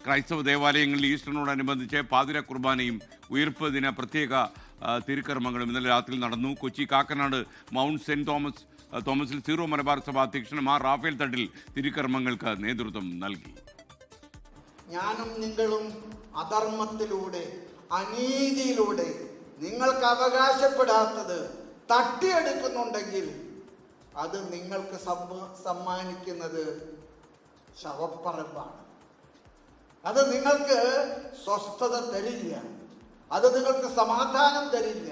ക്രൈസ്തവ ദേവാലയങ്ങളിൽ ഈസ്റ്ററിനോടനുബന്ധിച്ച് പാതിര കുർബാനയും ഉയിർപ്പ് ദിന പ്രത്യേക തിരുക്കർമ്മങ്ങളും ഇന്നലെ രാത്രി നടന്നു. കൊച്ചി കാക്കനാട് മൗണ്ട് സെന്റ് തോമസിൽ സീറോ മലബാർ സഭ അധ്യക്ഷൻ മാർ റാഫേൽ തട്ടിൽ തിരുക്കർമ്മങ്ങൾക്ക് നേതൃത്വം നൽകി. ഞാനും നിങ്ങളും അധർമ്മത്തിലൂടെ അനീതിയിലൂടെ നിങ്ങൾക്ക് അവകാശപ്പെടാത്തത് തട്ടിയെടുക്കുന്നുണ്ടെങ്കിൽ അത് നിങ്ങൾക്ക് സമ്മാനിക്കുന്നത് ശവപ്പറമ്പാണ്. അത് നിങ്ങൾക്ക് സ്വസ്ഥത തരില്ല, അത് നിങ്ങൾക്ക് സമാധാനം തരില്ല,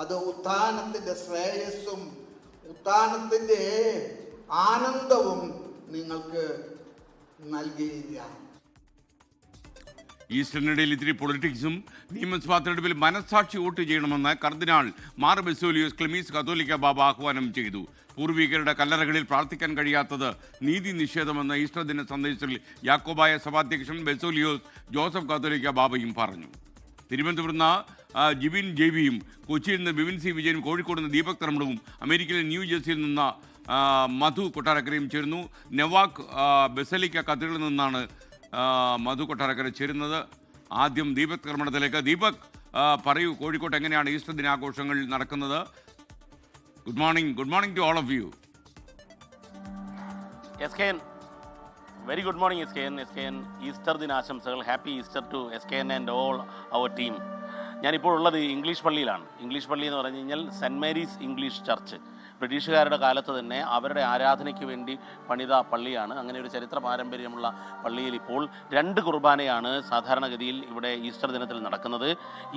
അത് ഉത്ഥാനത്തിൻ്റെ ശ്രേയസ്സും ഉത്ഥാനത്തിൻ്റെ ആനന്ദവും നിങ്ങൾക്ക് നൽകിയില്ല. ഈസ്റ്ററിനിടയിൽ ഇത്തിരി പൊളിറ്റിക്സും. നിയമസഭാ തെരഞ്ഞെടുപ്പിൽ മനസ്സാക്ഷി വോട്ട് ചെയ്യണമെന്ന് കർദിനാൾ മാർ ബെസോലിയോസ് ക്ലെമീസ് കത്തോലിക്ക ബാബ ആഹ്വാനം ചെയ്തു. പൂർവികരുടെ കല്ലറകളിൽ പ്രാർത്ഥിക്കാൻ കഴിയാത്തത് നീതി നിഷേധമെന്ന് ഈസ്റ്റർ ദിന സന്ദേശത്തിൽ യാക്കോബായ സഭാധ്യക്ഷൻ ബെസോലിയോസ് ജോസഫ് കത്തോലിക്ക ബാബയും പറഞ്ഞു. തിരുവനന്തപുരത്ത് ജിബിൻ ജെവിയും, കൊച്ചിയിൽ നിന്ന് ബിബിൻ സി വിജയനും, കോഴിക്കോട് നിന്ന് ദീപക് തർമ്മടവും, അമേരിക്കയിലെ ന്യൂ ജേഴ്സിയിൽ നിന്ന് മധു കൊട്ടാരക്കരയും ചേരുന്നു. നെവാക് ബസലിക്ക കത്തീഡ്രലിൽ നിന്നാണ് മധു കൊട്ടാരക്കര ചേരുന്നത്. ആദ്യം ദീപക് കർമ്മണത്തിലേക്ക്. ദീപക്, പറയൂ, കോഴിക്കോട്ട് എങ്ങനെയാണ് ഈസ്റ്റർ ദിനാഘോഷങ്ങൾ നടക്കുന്നത്? Good morning to all of you. Very good morning SKN. Easter ദിനാശംസകൾ. Happy Easter to SKN and all our team. ഞാനിപ്പോൾ ഉള്ളത് ഇംഗ്ലീഷ് പള്ളിയിലാണ്. ഇംഗ്ലീഷ് പള്ളി എന്ന് പറഞ്ഞു കഴിഞ്ഞാൽ സെൻറ്റ് മേരീസ് ഇംഗ്ലീഷ് ചർച്ച്. ബ്രിട്ടീഷുകാരുടെ കാലത്ത് തന്നെ അവരുടെ ആരാധനയ്ക്ക് വേണ്ടി പണിത പള്ളിയാണ്. അങ്ങനെ ഒരു ചരിത്ര പാരമ്പര്യമുള്ള പള്ളിയിൽ ഇപ്പോൾ 2 കുർബാനയാണ് സാധാരണഗതിയിൽ ഇവിടെ ഈസ്റ്റർ ദിനത്തിൽ നടക്കുന്നത്.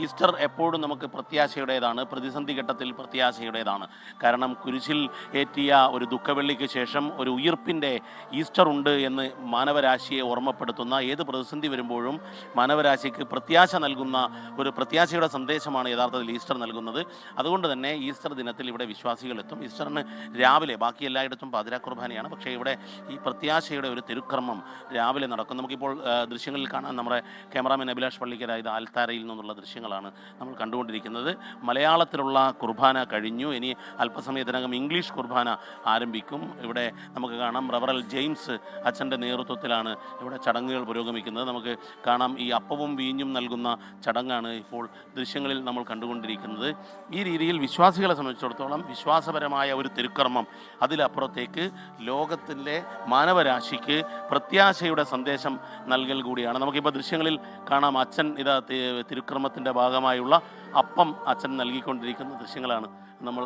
ഈസ്റ്റർ എപ്പോഴും നമുക്ക് പ്രത്യാശയുടേതാണ്, പ്രതിസന്ധി ഘട്ടത്തിൽ പ്രത്യാശയുടേതാണ്. കാരണം കുരിശിൽ ഏറ്റിയ ഒരു ദുഃഖവെള്ളിക്ക് ശേഷം ഒരു ഉയിർപ്പിൻ്റെ ഈസ്റ്റർ ഉണ്ട് എന്ന് മാനവരാശിയെ ഓർമ്മപ്പെടുത്തുന്ന, ഏത് പ്രതിസന്ധി വരുമ്പോഴും മാനവരാശിക്ക് പ്രത്യാശ നൽകുന്ന ഒരു പ്രത്യാശയുടെ സന്ദേശമാണ് യഥാർത്ഥത്തിൽ ഈസ്റ്റർ നൽകുന്നത്. അതുകൊണ്ട് തന്നെ ഈസ്റ്റർ ദിനത്തിൽ ഇവിടെ വിശ്വാസികൾ എത്തും. ഈസ്റ്ററിന് രാവിലെ, ബാക്കി എല്ലായിടത്തും പാതിരാ കുർബാനയാണ്, പക്ഷേ ഇവിടെ ഈ പ്രത്യാശയുടെ ഒരു തിരുക്കർമ്മം രാവിലെ നടക്കും. നമുക്കിപ്പോൾ ദൃശ്യങ്ങളിൽ കാണാൻ നമ്മുടെ ക്യാമറാമാൻ അഭിലാഷ് പള്ളിക്കര, ഇത് ആൽത്താരയിൽ നിന്നുള്ള ദൃശ്യങ്ങളാണ് നമ്മൾ കണ്ടുകൊണ്ടിരിക്കുന്നത്. മലയാളത്തിലുള്ള കുർബാന കഴിഞ്ഞു, ഇനി അല്പസമയത്തിനകം ഇംഗ്ലീഷ് കുർബാന ആരംഭിക്കും. ഇവിടെ നമുക്ക് കാണാം റവറൽ ജെയിംസ് അച്ഛൻ്റെ നേതൃത്വത്തിലാണ് ഇവിടെ ചടങ്ങുകൾ പുരോഗമിക്കുന്നത്. നമുക്ക് കാണാം ഈ അപ്പവും വീഞ്ഞും നൽകുന്ന ചടങ്ങാണ് ഇപ്പോൾ ദൃശ്യങ്ങളിൽ നമ്മൾ കണ്ടുകൊണ്ടിരിക്കുന്നത്. ഈ രീതിയിൽ വിശ്വാസികളെ സംബന്ധിച്ചിടത്തോളം വിശ്വാസപരമായ ഒരു തിരുക്കർമ്മം, അതിലപ്പുറത്തേക്ക് ലോകത്തിൻ്റെ മാനവരാശിക്ക് പ്രത്യാശയുടെ സന്ദേശം നൽകൽ കൂടിയാണ്. നമുക്കിപ്പോൾ ദൃശ്യങ്ങളിൽ കാണാം, അച്ഛൻ ഇതാ തിരുക്കർമ്മത്തിൻ്റെ ഭാഗമായുള്ള അപ്പം അച്ഛൻ നൽകിക്കൊണ്ടിരിക്കുന്ന ദൃശ്യങ്ങളാണ് നമ്മൾ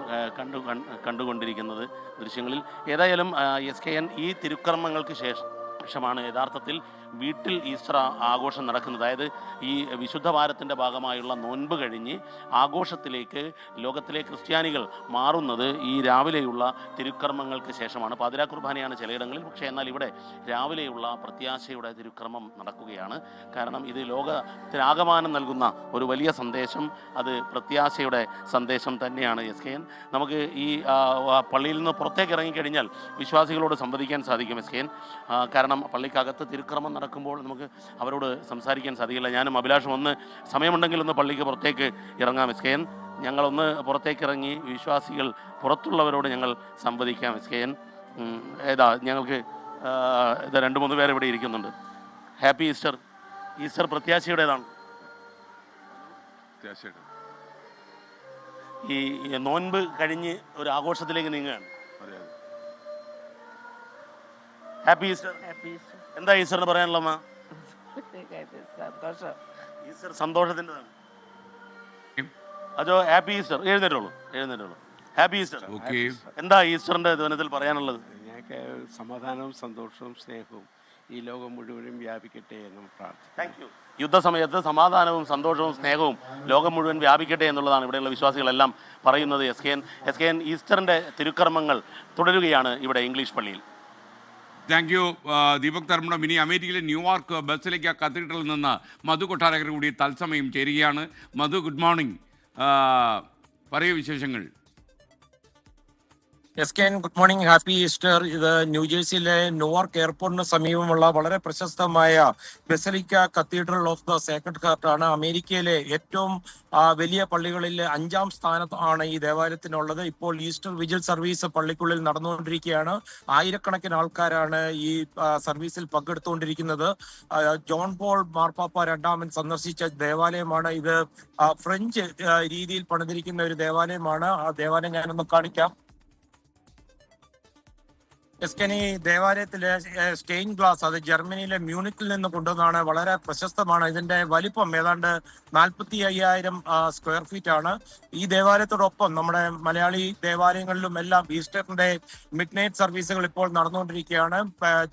കണ്ടുകൊണ്ടിരിക്കുന്നത് ദൃശ്യങ്ങളിൽ. ഏതായാലും SKN ഈ തിരുക്കർമ്മങ്ങൾക്ക് ശേഷമാണ് യഥാർത്ഥത്തിൽ വീട്ടിൽ ഈസ്റ്റർ ആഘോഷം നടക്കുന്നത്. അതായത് ഈ വിശുദ്ധ വാരത്തിൻ്റെ ഭാഗമായുള്ള നോൻപ് കഴിഞ്ഞ് ആഘോഷത്തിലേക്ക് ലോകത്തിലെ ക്രിസ്ത്യാനികൾ മാറുന്നത് ഈ രാവിലെയുള്ള തിരുക്കർമ്മങ്ങൾക്ക് ശേഷമാണ്. പാതിരാ കുർബാനയാണ് ചിലയിടങ്ങളിൽ, പക്ഷേ എന്നാൽ ഇവിടെ രാവിലെയുള്ള പ്രത്യാശയുടെ തിരുക്കർമ്മം നടക്കുകയാണ്. കാരണം ഇത് ലോകത്തിനാകമാനം നൽകുന്ന ഒരു വലിയ സന്ദേശം, അത് പ്രത്യാശയുടെ സന്ദേശം തന്നെയാണ് SKN. നമുക്ക് ഈ പള്ളിയിൽ നിന്ന് പുറത്തേക്ക് ഇറങ്ങിക്കഴിഞ്ഞാൽ വിശ്വാസികളോട് സംവദിക്കാൻ സാധിക്കും SKN. കാരണം പള്ളിക്കകത്ത് തിരുക്കർമ്മം നടക്കുമ്പോൾ നമുക്ക് അവരോട് സംസാരിക്കാൻ സാധിക്കില്ല. ഞാനും അഭിലാഷും ഒന്ന് സമയമുണ്ടെങ്കിൽ ഒന്ന് പള്ളിക്ക് പുറത്തേക്ക് ഇറങ്ങാം SKN. ഞങ്ങളൊന്ന് പുറത്തേക്ക് ഇറങ്ങി വിശ്വാസികൾ പുറത്തുള്ളവരോട് ഞങ്ങൾ സംവദിക്കാം SKN. ഞങ്ങൾക്ക് 2-3 പേർ ഇവിടെ ഇരിക്കുന്നുണ്ട്. Happy Easter. ഈസ്റ്റർ പ്രത്യാശയുടേതാണ്. ഈ നോൻപ് കഴിഞ്ഞ് ഒരു ആഘോഷത്തിലേക്ക് നീങ്ങുകയാണ്. Happy Easter. എന്താ ഈസ്റ്ററിന് പറയാനുള്ള അമ്മ? ഈസ്റ്റർ സന്തോഷത്തിൻ്റെതാണ്. അതോ ഹാപ്പി ഈസ്റ്റർ. എഴുന്നേറ്റുള്ളൂ. Happy Easter. എന്താ ഈസ്റ്ററിന്റെ ദിനത്തിൽ പറയാനുള്ളത്? ഞങ്ങൾക്ക് സമാധാനവും സന്തോഷവും സ്നേഹവും ഈ ലോകം മുഴുവനും വ്യാപിക്കട്ടെ എന്ന് പ്രാർത്ഥിക്കുന്നു. Thank you. യുദ്ധസമയത്ത് സമാധാനവും സന്തോഷവും സ്നേഹവും ലോകം മുഴുവൻ വ്യാപിക്കട്ടെ എന്നുള്ളതാണ് ഇവിടെയുള്ള വിശ്വാസികളെല്ലാം പറയുന്നത്. SKN ഈസ്റ്ററിന്റെ തിരുക്കർമ്മങ്ങൾ തുടരുകയാണ് ഇവിടെ ഇംഗ്ലീഷ് പള്ളിയിൽ. Thank you Deepak Dharmadam. ഇനി അമേരിക്കയിലെ ന്യൂയോർക്ക് ബസലിക്ക കത്തീഡ്രലിൽ നിന്ന് മധു കൊട്ടാരക്കര കൂടി തത്സമയം ചേരുകയാണ്. മധു, ഗുഡ് മോർണിംഗ്. പറയൂ വിശേഷങ്ങൾ. എസ്കെൻ ഗുഡ് മോർണിംഗ്, ഹാപ്പി ഈസ്റ്റർ. ഇത് ന്യൂജേഴ്സിയിലെ ന്യൂയോർക്ക് എയർപോർട്ടിന് സമീപമുള്ള വളരെ പ്രശസ്തമായ ബെസലിക്ക cathedral of the Sacred heart ആണ്. അമേരിക്കയിലെ ഏറ്റവും വലിയ പള്ളികളിൽ 5ാം സ്ഥാനത്താണ് ഈ ദേവാലയത്തിനുള്ളത്. ഇപ്പോൾ ഈസ്റ്റർ വിജിൽ സർവീസ് പള്ളിക്കുള്ളിൽ നടന്നുകൊണ്ടിരിക്കുകയാണ്. ആയിരക്കണക്കിന് ആൾക്കാരാണ് ഈ സർവീസിൽ പങ്കെടുത്തുകൊണ്ടിരിക്കുന്നത്. ജോൺ പോൾ മാർപ്പാപ്പ രണ്ടാമൻ സന്ദർശിച്ച ദേവാലയമാണ് ഇത്. ഫ്രഞ്ച് രീതിയിൽ പണിതിരിക്കുന്ന ഒരു ദേവാലയമാണ്. ആ ദേവാലയം ഞാനൊന്ന് കാണിക്കാം. എസ്കെനി ദേവാലയത്തിലെ സ്റ്റെയിൻ ഗ്ലാസ് അത് ജർമ്മനിയിലെ മ്യൂണിക്കിൽ നിന്ന് കൊണ്ടുവന്നാണ്. വളരെ പ്രശസ്തമാണ്. ഇതിന്റെ വലിപ്പം ഏതാണ്ട് 45,000 സ്ക്വയർ ഫീറ്റ് ആണ്. ഈ ദേവാലയത്തോടൊപ്പം നമ്മുടെ മലയാളി ദേവാലയങ്ങളിലും എല്ലാം ഈസ്റ്ററിന്റെ മിഡ് നൈറ്റ് സർവീസുകൾ ഇപ്പോൾ നടന്നുകൊണ്ടിരിക്കുകയാണ്.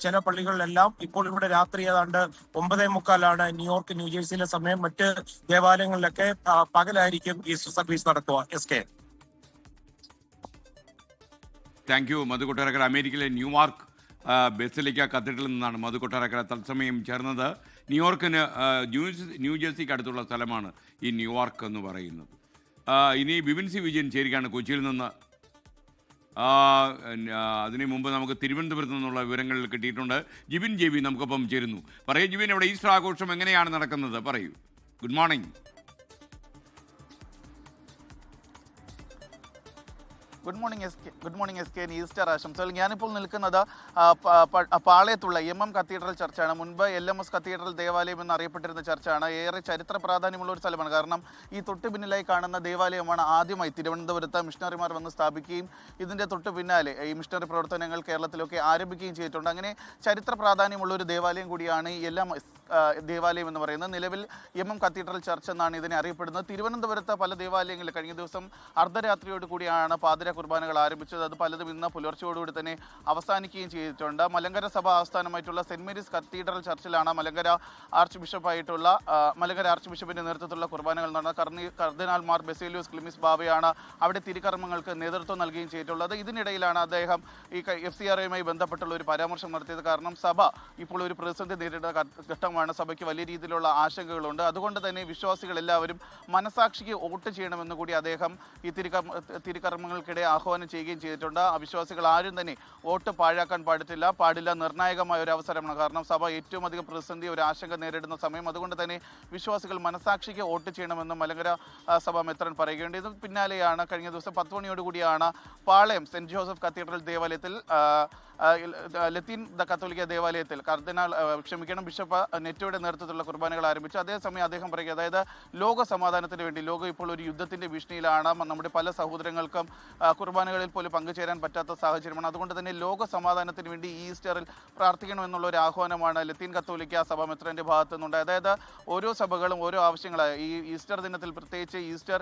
ചില പള്ളികളിലെല്ലാം ഇപ്പോൾ ഇവിടെ രാത്രി ഏതാണ്ട് 9:45 ന്യൂയോർക്ക് ന്യൂജേഴ്സിയിലെ സമയം. മറ്റ് ദേവാലയങ്ങളിലൊക്കെ പകലായിരിക്കും ഈസ്റ്റർ സർവീസ് നടക്കുക. എസ്കെ താങ്ക് യു മധു കൊട്ടാരക്കര. അമേരിക്കയിലെ ന്യൂയോർക്ക് ബെസലിക്ക കത്തീഡ്രലിൽ നിന്നാണ് മധു കൊട്ടാരക്കര തത്സമയം ചേർന്നത്. ന്യൂയോർക്കിന് ന്യൂജേഴ്സിക്ക് അടുത്തുള്ള സ്ഥലമാണ് ഈ ന്യൂയോർക്ക് എന്ന് പറയുന്നത്. ഇനി ബിപിൻ സി വിജയൻ ചേരുകയാണ് കൊച്ചിയിൽ നിന്ന്. അതിനു മുമ്പ് നമുക്ക് തിരുവനന്തപുരത്ത് നിന്നുള്ള വിവരങ്ങൾ കിട്ടിയിട്ടുണ്ട്. ജിബിൻ ജെബി നമുക്കൊപ്പം ചേരുന്നു. പറയൂ ജിബിൻ, ഇവിടെ ഈസ്റ്റർ ആഘോഷം എങ്ങനെയാണ് നടക്കുന്നത്? പറയൂ. Good morning. Good morning S K. Easter ആശംസകൾ. ഞാനിപ്പോൾ നിൽക്കുന്നത് പാളയത്തുള്ള MM കത്തീഡ്രൽ ചർച്ചാണ്. മുൻപ് LMS കത്തീഡ്രൽ ദേവാലയം എന്നറിയപ്പെട്ടിരുന്ന ചർച്ചാണ്. ഏറെ ചരിത്ര പ്രാധാന്യമുള്ള ഒരു സ്ഥലമാണ്. കാരണം ഈ തൊട്ട് പിന്നിലായി കാണുന്ന ദേവാലയമാണ് ആദ്യമായി തിരുവനന്തപുരത്ത് മിഷണറിമാർ വന്ന് സ്ഥാപിക്കുകയും ഇതിൻ്റെ തൊട്ട് പിന്നാലെ ഈ മിഷണറി പ്രവർത്തനങ്ങൾ കേരളത്തിലൊക്കെ ആരംഭിക്കുകയും ചെയ്തിട്ടുണ്ട്. അങ്ങനെ ചരിത്ര പ്രാധാന്യമുള്ള ഒരു ദേവാലയം കൂടിയാണ് ഈ LMS ദേവാലയം എന്ന് പറയുന്നത്. നിലവിൽ MM കത്തീഡ്രൽ ചർച്ച് എന്നാണ് ഇതിനെ അറിയപ്പെടുന്നത്. തിരുവനന്തപുരത്ത് പല ദേവാലയങ്ങളിൽ കഴിഞ്ഞ ദിവസം അർദ്ധരാത്രിയോട് കൂടിയാണ് പാതിര കുർബാനകൾ ആരംഭിച്ചത്. അത് പലതും ഇന്ന് പുലർച്ചയോടുകൂടി തന്നെ അവസാനിക്കുകയും ചെയ്തിട്ടുണ്ട്. മലങ്കര സഭ ആസ്ഥാനമായിട്ടുള്ള സെന്റ് മേരീസ് കത്തീഡ്രൽ ചർച്ചിലാണ് മലങ്കര ആർച്ച് ബിഷപ്പിന്റെ നേതൃത്വത്തിലുള്ള കുർബാനകൾ നടന്നത്. കർദിനാൾ മാർ ബെസേലിയോസ് ക്ലിമീസ് ബാവയാണ് അവിടെ തിരുക്കർമ്മങ്ങൾക്ക് നേതൃത്വം നൽകുകയും ചെയ്തിട്ടുള്ളത്. ഇതിനിടയിലാണ് അദ്ദേഹം ഈ FCRയുമായി ബന്ധപ്പെട്ടുള്ള ഒരു പരാമർശം നടത്തിയത്. കാരണം സഭ ഇപ്പോൾ ഒരു പ്രതിസന്ധി നേരിടുന്ന ഘട്ടമാണ്. സഭയ്ക്ക് വലിയ രീതിയിലുള്ള ആശങ്കകളുണ്ട്. അതുകൊണ്ട് തന്നെ വിശ്വാസികൾ എല്ലാവരും മനസാക്ഷിക്ക് വോട്ട് ചെയ്യണമെന്ന് കൂടി അദ്ദേഹം ഈ തിരുക്കർമ്മങ്ങൾക്കിടെ ആഹ്വാനം ചെയ്യുകയും ചെയ്തിട്ടുണ്ട്. വിശ്വാസികൾ ആരും തന്നെ വോട്ട് പാഴാക്കാൻ പാടില്ല. നിർണായകമായ ഒരു അവസരമാണ്. കാരണം സഭ ഏറ്റവും അധികം പ്രതിസന്ധി, ഒരു ആശങ്ക നേരിടുന്ന സമയം. അതുകൊണ്ട് തന്നെ വിശ്വാസികൾ മനസാക്ഷിക്ക് വോട്ട് ചെയ്യണമെന്ന് മലങ്കര സഭ മെത്രാൻ പറയുകയുണ്ട്. ഇതിന് പിന്നാലെയാണ് കഴിഞ്ഞ ദിവസം 10 മണിയോടുകൂടിയാണ് പാളയം സെന്റ് ജോസഫ് കത്തീഡ്രൽ ദേവാലയത്തിൽ ലത്തീൻ കത്തോലിക്ക ദേവാലയത്തിൽ ബിഷപ്പ് നെറ്റോയുടെ നേതൃത്വത്തിലുള്ള കുർബാനകൾ ആരംഭിച്ചു. അതേസമയം അദ്ദേഹം പറയുക, അതായത് ലോക സമാധാനത്തിന് വേണ്ടി, ലോകം ഇപ്പോൾ ഒരു യുദ്ധത്തിന്റെ ഭീഷണിയിലാണ്. നമ്മുടെ പല സഹോദരങ്ങൾക്കും കുർബാനകളിൽ പോലും പങ്കുചേരാൻ പറ്റാത്ത സാഹചര്യമാണ്. അതുകൊണ്ട് തന്നെ ലോക സമാധാനത്തിന് വേണ്ടി ഈസ്റ്ററിൽ പ്രാർത്ഥിക്കണമെന്നുള്ള ഒരു ആഹ്വാനമാണ് ലത്തീൻ കത്തോലിക്ക സഭ മെത്രാന്റെ ഭാഗത്തു നിന്നുണ്ട്. അതായത് ഓരോ സഭകളും ഓരോ ആവശ്യങ്ങളായ ഈ ഈസ്റ്റർ ദിനത്തിൽ, പ്രത്യേകിച്ച് ഈസ്റ്റർ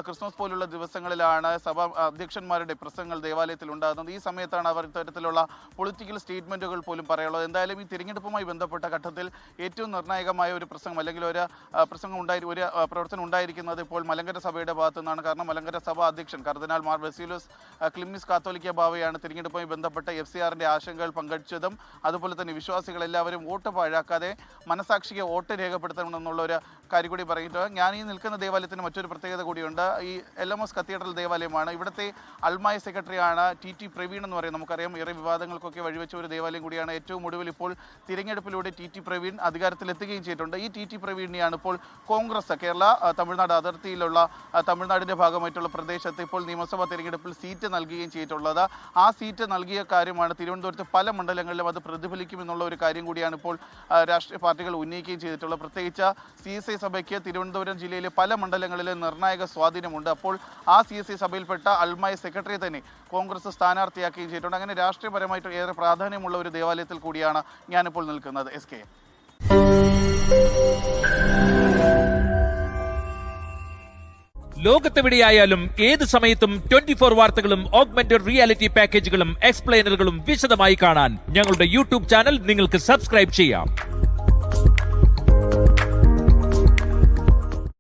ക്രിസ്മസ് പോലുള്ള ദിവസങ്ങളിലാണ് സഭ അധ്യക്ഷന്മാരുടെ പ്രസംഗങ്ങൾ ദേവാലയത്തിൽ ഉണ്ടാകുന്നത്. ഈ സമയത്താണ് അവർ ഇത്തരത്തിലുള്ള പൊളിറ്റിക്കൽ സ്റ്റേറ്റ്മെന്റുകൾ പോലും പറയുള്ളത്. എന്തായാലും ഈ തിരഞ്ഞെടുപ്പുമായി ബന്ധപ്പെട്ട ഘട്ടത്തിൽ ഏറ്റവും നിർണായകമായ ഒരു പ്രസംഗം അല്ലെങ്കിൽ ഒരു പ്രവർത്തനം ഉണ്ടായിരിക്കുന്നത് ഇപ്പോൾ മലങ്കര സഭയുടെ ഭാഗത്തു നിന്നാണ്. കാരണം മലങ്കര സഭ അധ്യക്ഷൻ കർദിനാൾ മാർ ബെസേലിയോസ് ക്ലിമീസ് കാത്തോലിക്ക ബാവയാണ് തിരഞ്ഞെടുപ്പുമായി ബന്ധപ്പെട്ട FCRന്റെ ആശങ്കകൾ പങ്കുവച്ചതും അതുപോലെ തന്നെ വിശ്വാസികൾ എല്ലാവരും വോട്ട് പാഴാക്കാതെ മനസാക്ഷിക്ക് വോട്ട് രേഖപ്പെടുത്തണമെന്നുള്ള ഒരു കാര്യം കൂടി പറഞ്ഞിട്ട്, ഞാൻ ഈ നിൽക്കുന്ന ദേവാലയത്തിന് മറ്റൊരു പ്രത്യേകത കൂടിയുണ്ട്. ഈ LMS കത്തീഡ്രൽ ദേവാലയമാണ്. ഇവിടുത്തെ അൽമായ സെക്രട്ടറിയാണ് TT പ്രവീൺ എന്ന് പറയുന്നത്. നമുക്കറിയാം ഏറെ വിവാദങ്ങൾക്കൊക്കെ വഴിവെച്ച ഒരു ദേവാലയം കൂടിയാണ്. ഏറ്റവും ഒടുവിൽ ഇപ്പോൾ തിരഞ്ഞെടുപ്പിലൂടെ TT പ്രവീൺ അധികാരത്തിലെത്തുകയും ചെയ്തിട്ടുണ്ട്. ഈ TT പ്രവീണിനെയാണ് ഇപ്പോൾ കോൺഗ്രസ് കേരള തമിഴ്നാട് അതിർത്തിയിലുള്ള തമിഴ്നാടിൻ്റെ ഭാഗമായിട്ടുള്ള പ്രദേശത്ത് ഇപ്പോൾ നിയമസഭാ തിരഞ്ഞെടുപ്പിൽ സീറ്റ് നൽകുകയും ചെയ്തിട്ടുള്ളത്. ആ സീറ്റ് നൽകിയ കാര്യമാണ് തിരുവനന്തപുരത്ത് പല മണ്ഡലങ്ങളിലും അത് പ്രതിഫലിക്കുമെന്നുള്ള ഒരു കാര്യം കൂടിയാണ് ഇപ്പോൾ രാഷ്ട്രീയ പാർട്ടികൾ ഉന്നയിക്കുകയും ചെയ്തിട്ടുള്ളത്. പ്രത്യേകിച്ച് CSI സഭയ്ക്ക് തിരുവനന്തപുരം ജില്ലയിലെ പല മണ്ഡലങ്ങളിലും നിർണായക സ്വാധീനമുണ്ട്. അപ്പോൾ ആ CSI സഭയിൽപ്പെട്ട അൽമായ സെക്രട്ടറിയെ തന്നെ കോൺഗ്രസ് സ്ഥാനാർത്ഥിയാക്കുകയും ചെയ്തിട്ടുണ്ട്. അങ്ങനെ രാഷ്ട്രീയപരമായിട്ട് ഏറെ പ്രാധാന്യമുള്ള ഒരു ദേവാലയത്തിൽ കൂടിയാണ് ഞാനിപ്പോൾ നിൽക്കുന്നത്. SK. ലോകത്തെവിടെയായാലും ഏത് സമയത്തും 24 വാർത്തകളും ഓഗ്മെന്റഡ് റിയാലിറ്റി പാക്കേജുകളും എക്സ്പ്ലെയിനറുകളും വിശദമായി കാണാൻ ഞങ്ങളുടെ YouTube ചാനൽ നിങ്ങൾക്ക് സബ്സ്ക്രൈബ് ചെയ്യാം.